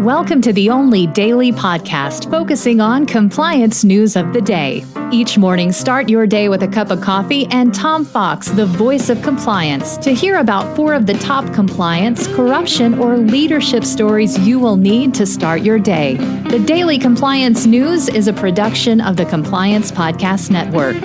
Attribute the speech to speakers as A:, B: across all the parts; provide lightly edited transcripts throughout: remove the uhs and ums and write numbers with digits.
A: Welcome to the only daily podcast focusing on compliance news of the day. Each morning, start your day with a cup of coffee and Tom Fox, the voice of compliance, to hear about 4 of the top compliance, corruption, or leadership stories you will need to start your day. The Daily Compliance News is a production of the Compliance Podcast Network.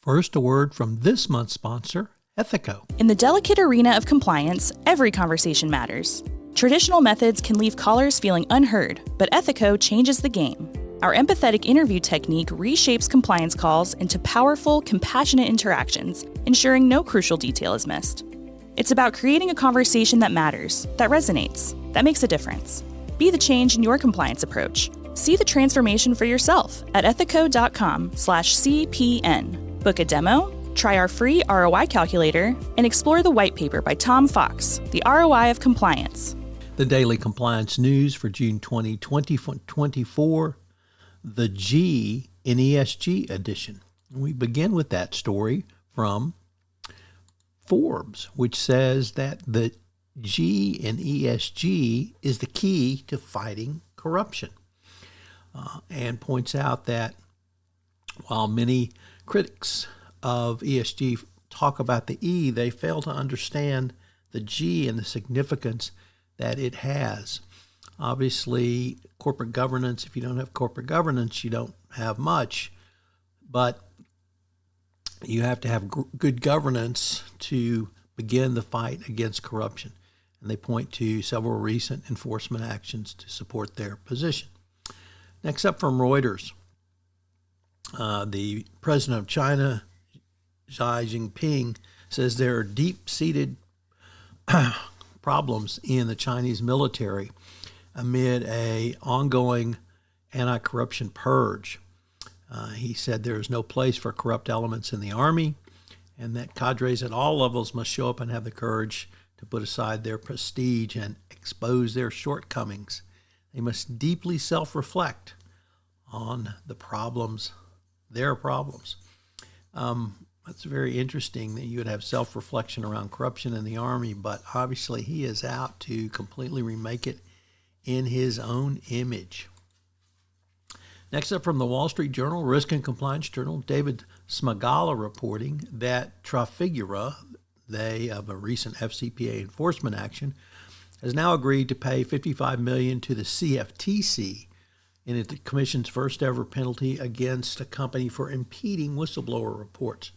B: First, a word from this month's sponsor, Ethico.
C: In the delicate arena of compliance, every conversation matters. Traditional methods can leave callers feeling unheard, but Ethico changes the game. Our empathetic interview technique reshapes compliance calls into powerful, compassionate interactions, ensuring no crucial detail is missed. It's about creating a conversation that matters, that resonates, that makes a difference. Be the change in your compliance approach. See the transformation for yourself at ethico.com/CPN. Book a demo, try our free ROI calculator, and explore the white paper by Tom Fox, The ROI of Compliance.
B: The Daily Compliance News for June 2024, the G in ESG edition. We begin with that story from Forbes, which says that the G in ESG is the key to fighting corruption, and points out that while many critics of ESG talk about the E, they fail to understand the G and the significance that it has. Obviously, corporate governance, if you don't have corporate governance, you don't have much, but you have to have good governance to begin the fight against corruption. And they point to several recent enforcement actions to support their position. Next up from Reuters, the president of China, Xi Jinping, says there are deep-seated problems in the Chinese military amid an ongoing anti-corruption purge. He said there is no place for corrupt elements in the army, and that cadres at all levels must show up and have the courage to put aside their prestige and expose their shortcomings. They must deeply self-reflect on the problems, their problems. That's very interesting that you would have self-reflection around corruption in the Army, but obviously he is out to completely remake it in his own image. Next up from the Wall Street Journal, Risk and Compliance Journal, David Smagala reporting that Trafigura, they of a recent FCPA enforcement action, has now agreed to pay $55 million to the CFTC in the Commission's first ever penalty against a company for impeding whistleblower reports.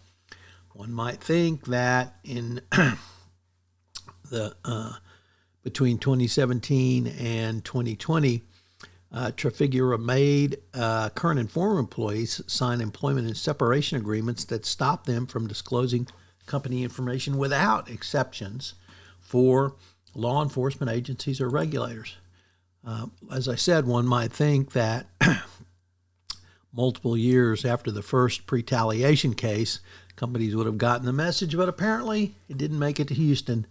B: One might think that in between 2017 and 2020, Trafigura made current and former employees sign employment and separation agreements that stop them from disclosing company information without exceptions for law enforcement agencies or regulators. As I said, one might think that multiple years after the first retaliation case, companies would have gotten the message, but apparently it didn't make it to Houston,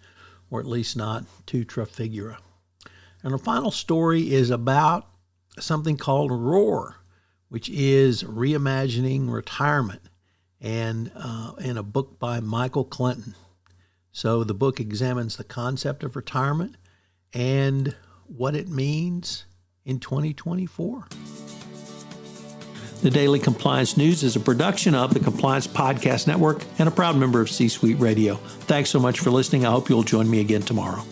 B: or at least not to Trafigura. And the final story is about something called ROAR, which is reimagining retirement, and in a book by Michael Clinton. So the book examines the concept of retirement and what it means in 2024. The Daily Compliance News is a production of the Compliance Podcast Network and a proud member of C-Suite Radio. Thanks so much for listening. I hope you'll join me again tomorrow.